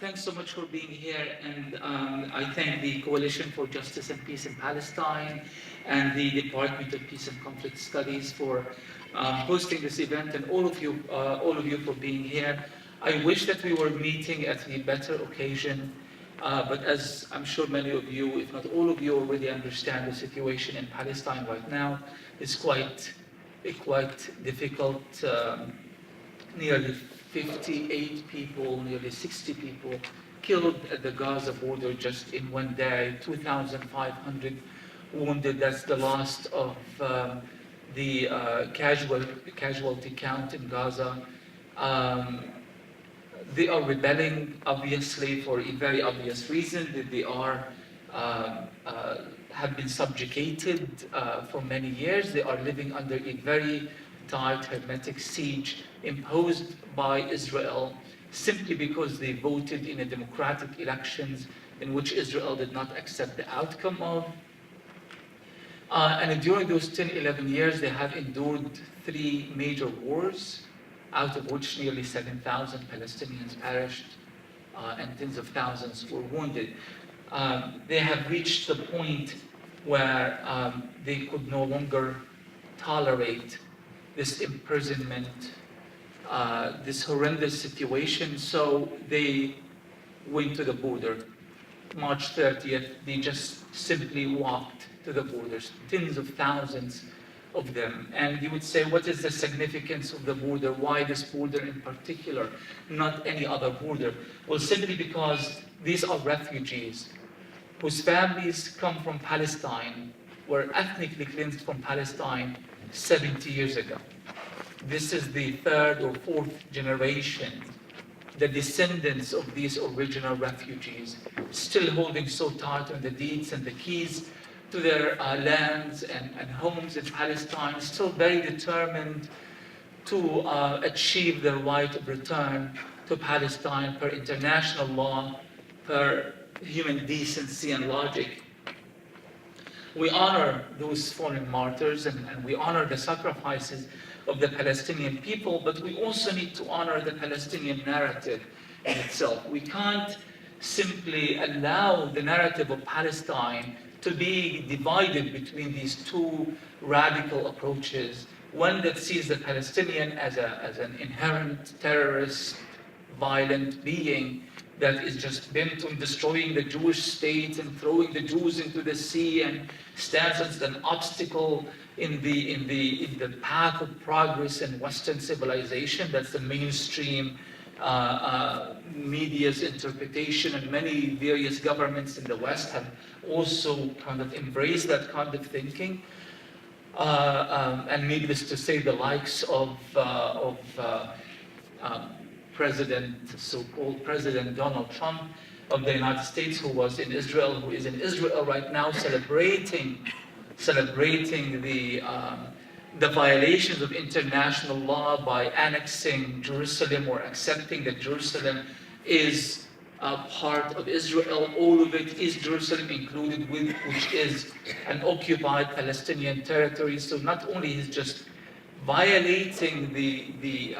Thanks so much for being here, and I thank the Coalition for Justice and Peace in Palestine and the Department of Peace and Conflict Studies for hosting this event, and all of you for being here. I wish that we were meeting at a better occasion, but as I'm sure many of you, if not all of you, already understand, the situation in Palestine right now is quite difficult. Nearly 58 people, nearly 60 people killed at the Gaza border just in one day, 2,500 wounded. That's the last of the casualty count in Gaza. Um, they are rebelling, obviously, for a very obvious reason, that they are have been subjugated for many years. They are living under a very tight hermetic siege imposed by Israel simply because they voted in a democratic elections in which Israel did not accept the outcome of. And during those 10, 11 years, they have endured 3 major wars, out of which nearly 7,000 Palestinians perished and tens of thousands were wounded. They have reached the point where they could no longer tolerate this imprisonment, this horrendous situation, so they went to the border. March 30th, they just simply walked to the borders, tens of thousands of them. And you would say, what is the significance of the border? Why this border in particular, not any other border? Well, simply because these are refugees whose families come from Palestine, were ethnically cleansed from Palestine 70 years ago. This is the 3rd or 4th generation, the descendants of these original refugees, still holding so tight on the deeds and the keys to their lands and homes in Palestine, still very determined to achieve their right of return to Palestine per international law, per human decency and logic. We honor those fallen martyrs and we honor the sacrifices of the Palestinian people, but we also need to honor the Palestinian narrative in itself. We can't simply allow the narrative of Palestine to be divided between these 2 radical approaches, one that sees the Palestinian as an inherent terrorist, violent being that is just bent on destroying the Jewish state and throwing the Jews into the sea and stands as an obstacle in the path of progress in Western civilization. That's the mainstream media's interpretation, and many various governments in the West have also kind of embraced that kind of thinking. And needless to say, the likes of so-called President Donald Trump of the United States, who is in Israel right now, celebrating the violations of international law by annexing Jerusalem or accepting that Jerusalem is part of Israel. All of it is Jerusalem included with, which is an occupied Palestinian territory. So not only is just violating the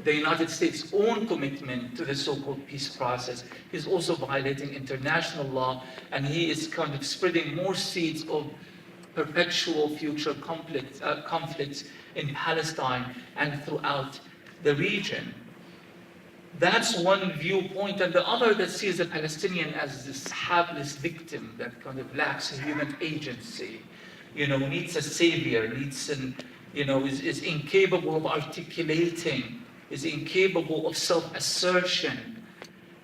United States' own commitment to the so-called peace process, he's also violating international law, and he is kind of spreading more seeds of perpetual future conflicts in Palestine and throughout the region. That's one viewpoint, and the other that sees the Palestinian as this hapless victim that kind of lacks human agency, needs a savior, is incapable of articulating, is incapable of self-assertion.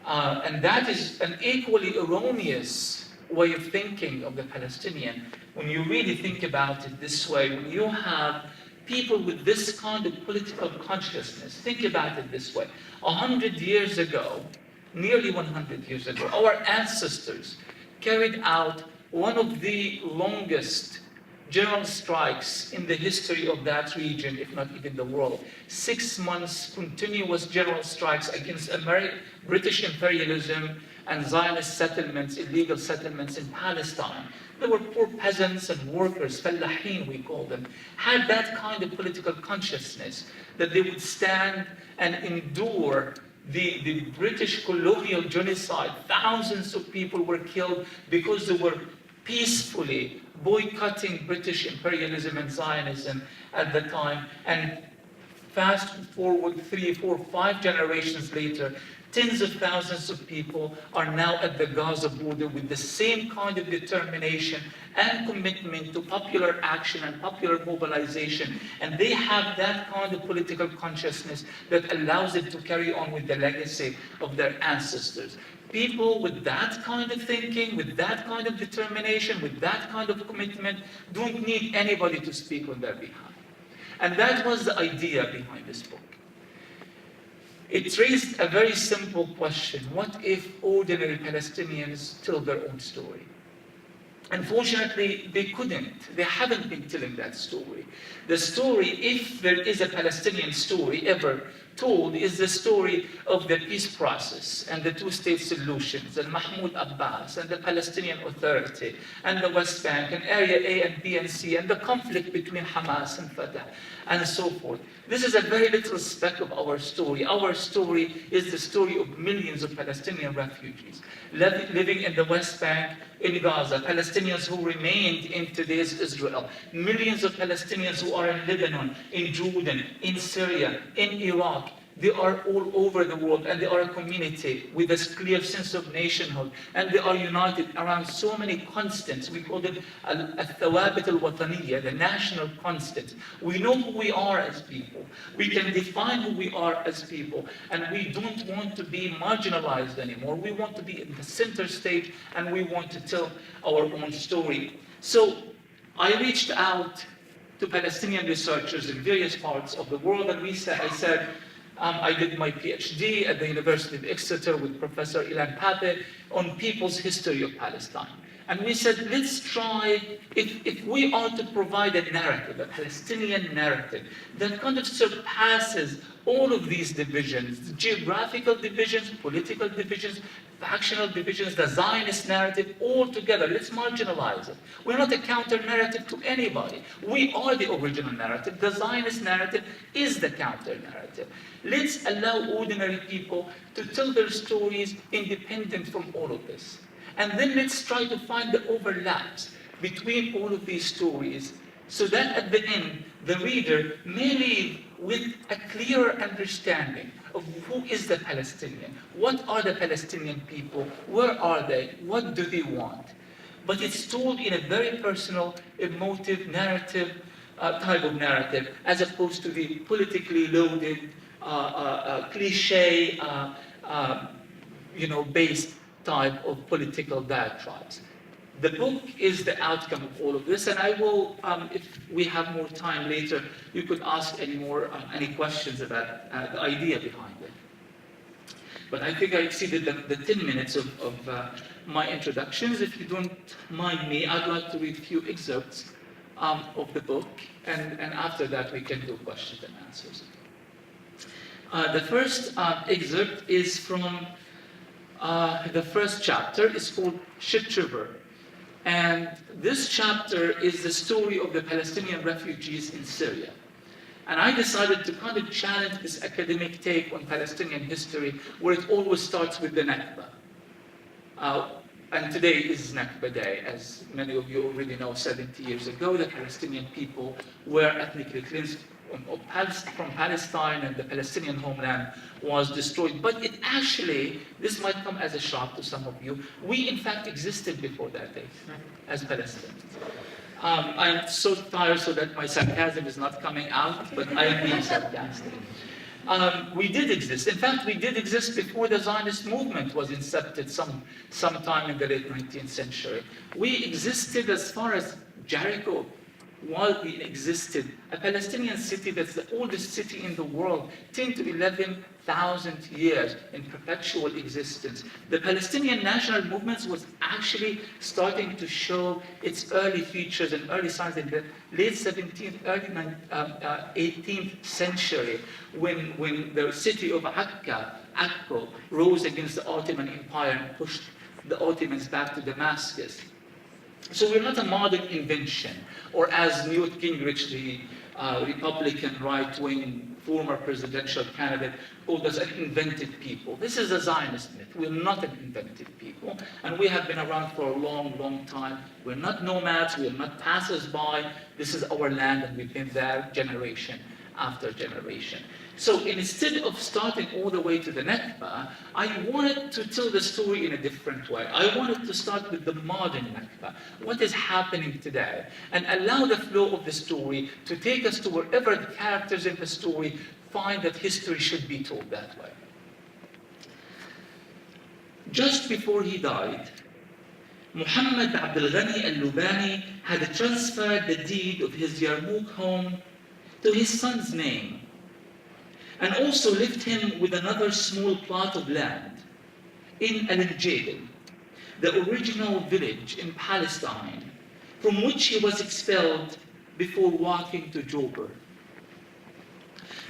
And that is an equally erroneous way of thinking of the Palestinian. When you really think about it this way, when you have people with this kind of political consciousness, think about it this way. 100 years ago, nearly 100 years ago, our ancestors carried out one of the longest general strikes in the history of that region, if not even the world. 6 months continuous general strikes against British imperialism and Zionist settlements, illegal settlements in Palestine. There were poor peasants and workers, fallahin we call them, had that kind of political consciousness that they would stand and endure the British colonial genocide. Thousands of people were killed because they were peacefully boycotting British imperialism and Zionism at the time. And fast forward 3, 4, 5 generations later, tens of thousands of people are now at the Gaza border with the same kind of determination and commitment to popular action and popular mobilization. And they have that kind of political consciousness that allows them to carry on with the legacy of their ancestors. People with that kind of thinking, with that kind of determination, with that kind of commitment, don't need anybody to speak on their behalf. And that was the idea behind this book. It raised a very simple question. What if ordinary Palestinians tell their own story? Unfortunately, they couldn't. They haven't been telling that story. The story, if there is a Palestinian story ever told, is the story of the peace process and the two-state solutions, and Mahmoud Abbas and the Palestinian Authority and the West Bank and Area A and B and C and the conflict between Hamas and Fatah and so forth. This is a very little speck of our story. Our story is the story of millions of Palestinian refugees living in the West Bank, in Gaza, Palestinians who remained in today's Israel, millions of Palestinians who are in Lebanon, in Jordan, in Syria, in Iraq. They are all over the world, and they are a community with a clear sense of nationhood, and they are united around so many constants. We call it al-thawabit al-wataniyya, the national constants. We know who we are as people. We can define who we are as people, and we don't want to be marginalized anymore. We want to be in the center stage, and we want to tell our own story. So I reached out to Palestinian researchers in various parts of the world, and I said, I did my PhD at the University of Exeter with Professor Ilan Pape on people's history of Palestine. And we said, let's try, if we are to provide a narrative, a Palestinian narrative, that kind of surpasses all of these divisions, geographical divisions, political divisions, factional divisions, the Zionist narrative, all together. Let's marginalize it. We're not a counter-narrative to anybody. We are the original narrative. The Zionist narrative is the counter-narrative. Let's allow ordinary people to tell their stories independent from all of this. And then let's try to find the overlaps between all of these stories so that at the end, the reader may leave with a clearer understanding of who is the Palestinian, what are the Palestinian people, where are they, what do they want. But it's told in a very personal, emotive, narrative type of narrative, as opposed to the politically loaded, cliche, based type of political diatribes. The book is the outcome of all of this, and I will, if we have more time later, you could ask any questions about the idea behind it. But I think I exceeded the 10 minutes of my introductions. If you don't mind me, I'd like to read a few excerpts of the book, and after that we can do questions and answers. The first excerpt is from the first chapter. It's called Shit River. And this chapter is the story of the Palestinian refugees in Syria. And I decided to kind of challenge this academic take on Palestinian history, where it always starts with the Nakba. And today is Nakba Day. As many of you already know, 70 years ago, the Palestinian people were ethnically cleansed from Palestine, and the Palestinian homeland was destroyed. But it actually, this might come as a shock to some of you, we in fact existed before that day as Palestinians. I'm so tired so that my sarcasm is not coming out, but I am being sarcastic. We did exist. In fact, we did exist before the Zionist movement was incepted sometime in the late 19th century. We existed as far as Jericho, while we existed, a Palestinian city that's the oldest city in the world, 10 to 11,000 years in perpetual existence. The Palestinian national movement was actually starting to show its early features and early signs in the late 17th, early 18th century, when the city of Akko rose against the Ottoman Empire and pushed the Ottomans back to Damascus. So we're not a modern invention, or as Newt Gingrich, the Republican right-wing former presidential candidate called us an invented people. This is a Zionist myth. We're not an invented people, and we have been around for a long, long time. We're not nomads, we're not passers-by. This is our land, and we've been there generation after generation. So instead of starting all the way to the Nakba, I wanted to tell the story in a different way. I wanted to start with the modern Nakba, what is happening today, and allow the flow of the story to take us to wherever the characters in the story find that history should be told that way. Just before he died, Muhammad Abdul Ghani al-Lubani had transferred the deed of his Yarmouk home to his son's name, and also left him with another small plot of land in Al-Jadil, the original village in Palestine, from which he was expelled before walking to Joburg.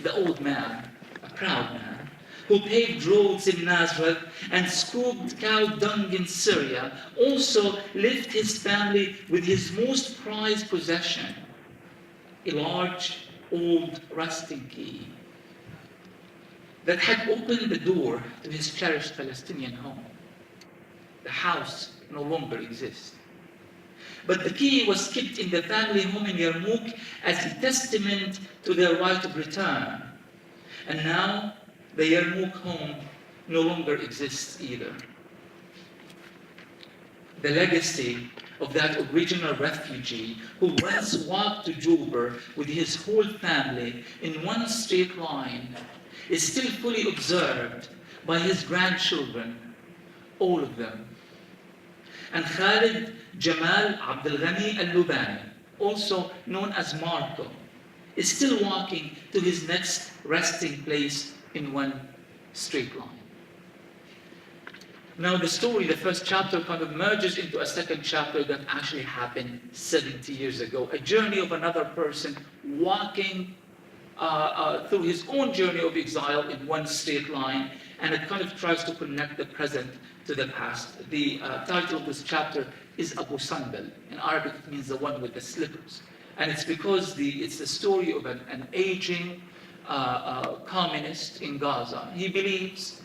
The old man, a proud man, who paved roads in Nazareth and scooped cow dung in Syria, also left his family with his most prized possession, a large, old, rusting key that had opened the door to his cherished Palestinian home. The house no longer exists, but the key was kept in the family home in Yarmouk as a testament to their right of return. And now, the Yarmouk home no longer exists either. The legacy of that original refugee who once walked to Joburg with his whole family in one straight line is still fully observed by his grandchildren, all of them. And Khalid Jamal Abdul Ghani al-Lubani, also known as Marco, is still walking to his next resting place in one straight line. Now the story, the first chapter, kind of merges into a second chapter that actually happened 70 years ago, a journey of another person walking through his own journey of exile in one straight line, and it kind of tries to connect the present to the past. The title of this chapter is Abu Sandal. In Arabic, it means the one with the slippers. And it's because it's the story of an aging communist in Gaza. He believes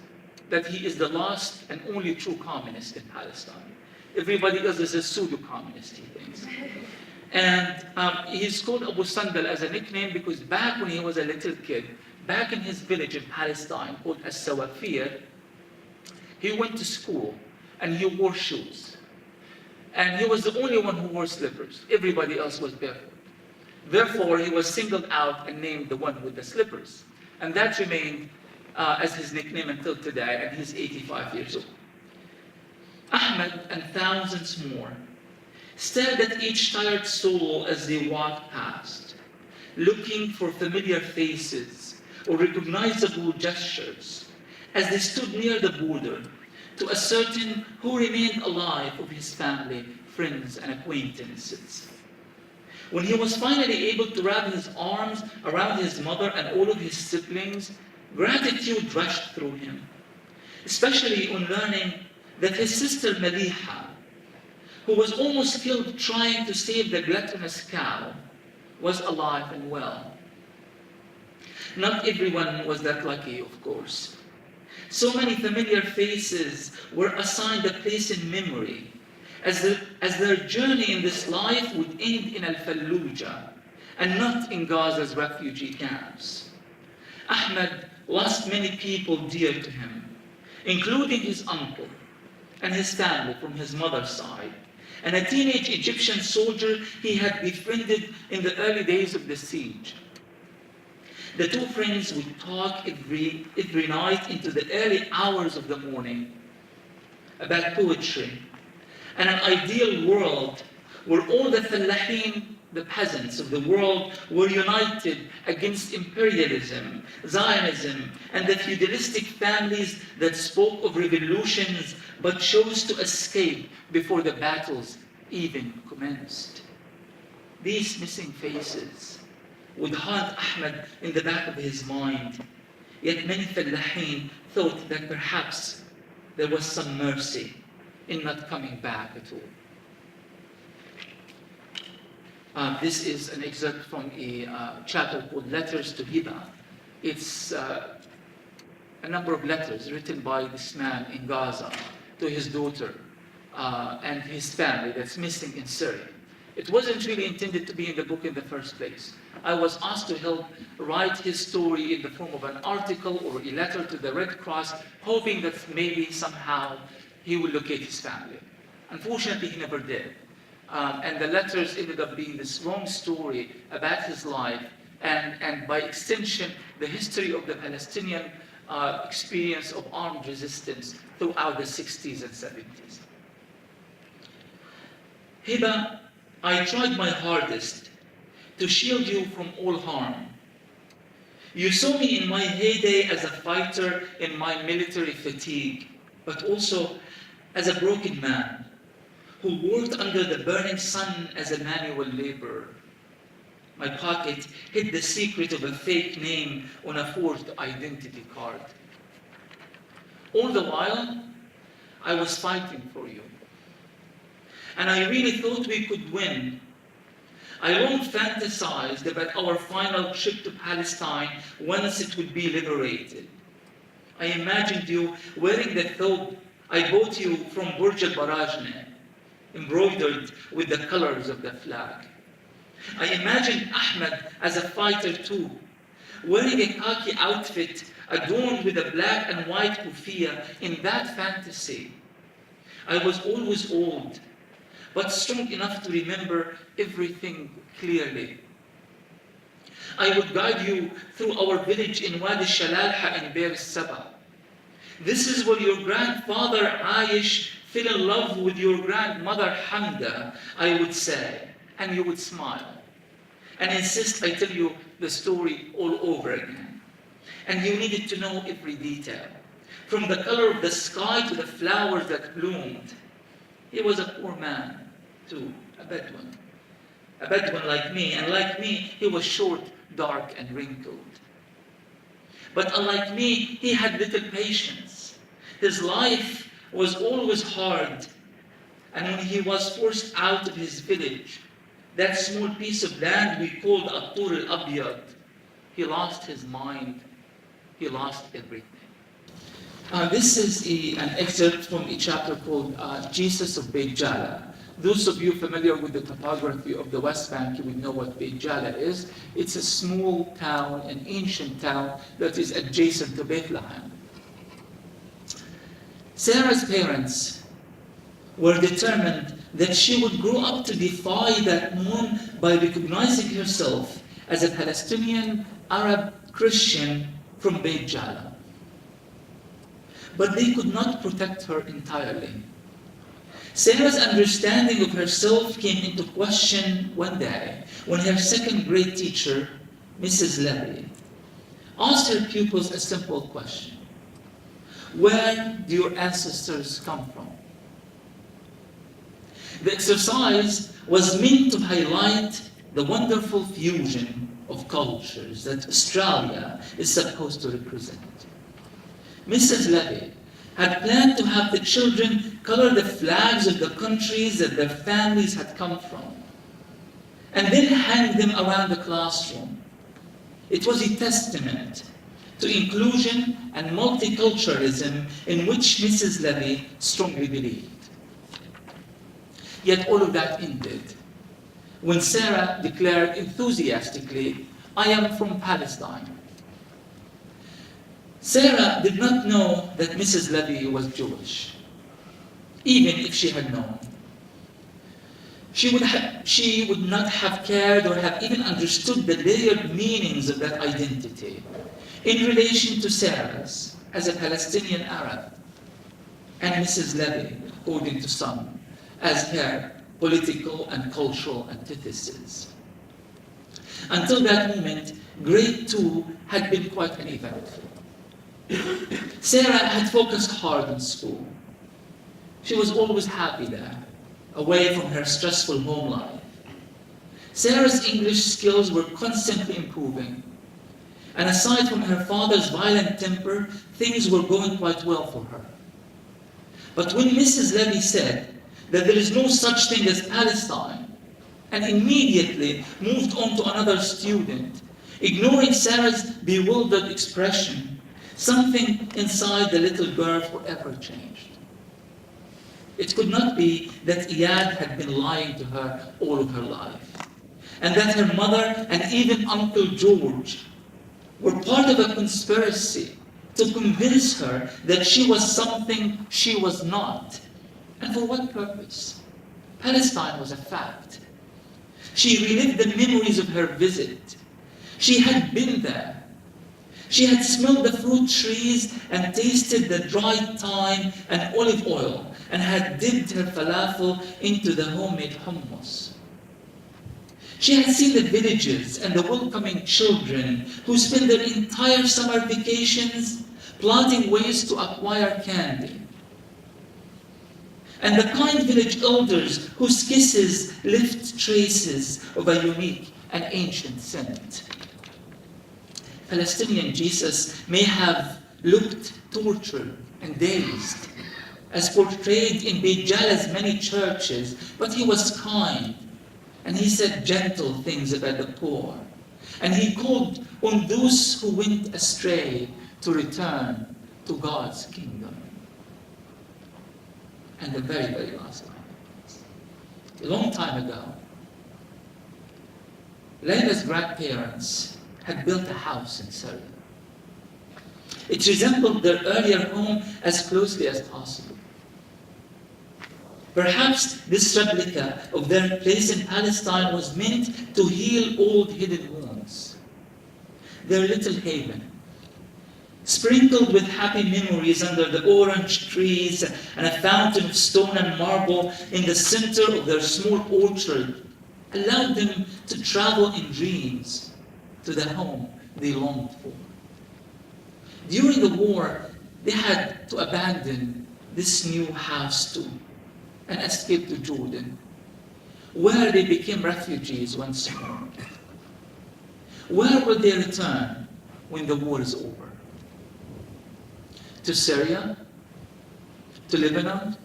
that he is the last and only true communist in Palestine. Everybody else is a pseudo-communist, he thinks. And he's called Abu Sandal as a nickname because back when he was a little kid, back in his village in Palestine called As-Sawafir, he went to school and he wore shoes. And he was the only one who wore slippers. Everybody else was barefoot. Therefore, he was singled out and named the one with the slippers. And that remained as his nickname until today, and he's 85 years old. Ahmed and thousands more stared at each tired soul as they walked past, looking for familiar faces or recognizable gestures as they stood near the border to ascertain who remained alive of his family, friends, and acquaintances. When he was finally able to wrap his arms around his mother and all of his siblings, gratitude rushed through him, especially on learning that his sister Maliha, who was almost killed trying to save the gluttonous cow, was alive and well. Not everyone was that lucky, of course. So many familiar faces were assigned a place in memory, as their journey in this life would end in Al-Fallujah, and not in Gaza's refugee camps. Ahmed lost many people dear to him, including his uncle and his family from his mother's side, and a teenage Egyptian soldier he had befriended in the early days of the siege. The two friends would talk every night into the early hours of the morning about poetry and an ideal world where all the fallahin, the peasants of the world, were united against imperialism, Zionism, and the feudalistic families that spoke of revolutions but chose to escape before the battles even commenced. These missing faces would haunt Ahmed in the back of his mind, yet many fallahin thought that perhaps there was some mercy in not coming back at all. This is an excerpt from a chapter called Letters to Hiba. It's a number of letters written by this man in Gaza to his daughter and his family that's missing in Syria. It wasn't really intended to be in the book in the first place. I was asked to help write his story in the form of an article or a letter to the Red Cross, hoping that maybe somehow he will locate his family. Unfortunately, he never did. And the letters ended up being this long story about his life and by extension, the history of the Palestinian experience of armed resistance throughout the 60s and 70s. Hiba, I tried my hardest to shield you from all harm. You saw me in my heyday as a fighter in my military fatigue, but also as a broken man who worked under the burning sun as a manual laborer. My pocket hid the secret of a fake name on a forged identity card. All the while, I was fighting for you. And I really thought we could win. I long fantasized about our final trip to Palestine once it would be liberated. I imagined you wearing the thobe I bought you from Burj al-Barajne, embroidered with the colors of the flag. I imagined Ahmed as a fighter too, wearing a khaki outfit adorned with a black and white kufiya. In that fantasy, I was always old, but strong enough to remember everything clearly. I would guide you through our village in Wadi Shalalha in Be'er Saba. This is where your grandfather Aish fell in love with your grandmother Hamda, I would say, and you would smile and insist I tell you the story all over again. And you needed to know every detail, from the color of the sky to the flowers that bloomed. He was a poor man, too, a Bedouin like me, and like me, he was short, dark, and wrinkled. But unlike me, he had little patience. His life was always hard, and when he was forced out of his village, that small piece of land we called At-Tur al-Abyad, he lost his mind, he lost everything. This is an excerpt from a chapter called Jesus of Beit Jala. Those of you familiar with the topography of the West Bank, you would know what Beit Jala is. It's a small town, an ancient town that is adjacent to Bethlehem. Sarah's parents were determined that she would grow up to defy that norm by recognizing herself as a Palestinian Arab Christian from Beit Jala. But they could not protect her entirely. Sarah's understanding of herself came into question one day when her second grade teacher, Mrs. Levy, asked her pupils a simple question. Where do your ancestors come from? The exercise was meant to highlight the wonderful fusion of cultures that Australia is supposed to represent. Mrs. Levy had planned to have the children color the flags of the countries that their families had come from, and then hang them around the classroom. It was a testament to inclusion and multiculturalism in which Mrs. Levy strongly believed. Yet all of that ended when Sarah declared enthusiastically, I am from Palestine. Sarah did not know that Mrs. Levy was Jewish, even if she had known. She would not have cared or have even understood the layered meanings of that identity in relation to Sarah's as a Palestinian Arab, and Mrs. Levy, according to some, as her political and cultural antithesis. Until that moment, grade 2 had been quite an event. Sarah had focused hard on school. She was always happy there, away from her stressful home life. Sarah's English skills were constantly improving, and aside from her father's violent temper, things were going quite well for her. But when Mrs. Levy said that there is no such thing as Palestine, and immediately moved on to another student, ignoring Sarah's bewildered expression. Something inside the little girl forever changed. It could not be that Iyad had been lying to her all of her life, and that her mother and even Uncle George were part of a conspiracy to convince her that she was something she was not. And for what purpose? Palestine was a fact. She relived the memories of her visit. She had been there. She had smelled the fruit trees and tasted the dried thyme and olive oil, and had dipped her falafel into the homemade hummus. She had seen the villages and the welcoming children who spent their entire summer vacations plotting ways to acquire candy. And the kind village elders whose kisses left traces of a unique and ancient scent. Palestinian Jesus may have looked tortured and dazed, as portrayed in Beit Jala's many churches, but he was kind, and he said gentle things about the poor, and he called on those who went astray to return to God's kingdom. And the very, very last comment. A long time ago, Layla's grandparents had built a house in Syria. It resembled their earlier home as closely as possible. Perhaps this replica of their place in Palestine was meant to heal old hidden wounds. Their little haven, sprinkled with happy memories under the orange trees and a fountain of stone and marble in the center of their small orchard, allowed them to travel in dreams to the home they longed for. During the war, they had to abandon this new house too and escape to Jordan, where they became refugees once more. Where will they return when the war is over? To Syria? To Lebanon?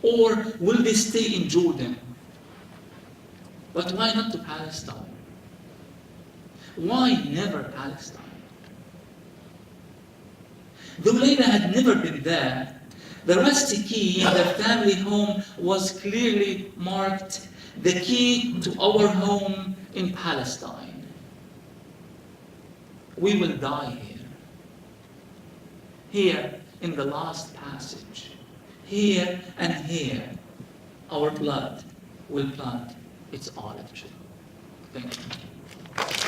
Or will they stay in Jordan? But why not to Palestine? Why never Palestine? Though Layla had never been there, the rusty key in their family home was clearly marked the key to our home in Palestine. We will die here. Here in the last passage. Here and here, our blood will plant its olive tree. Thank you.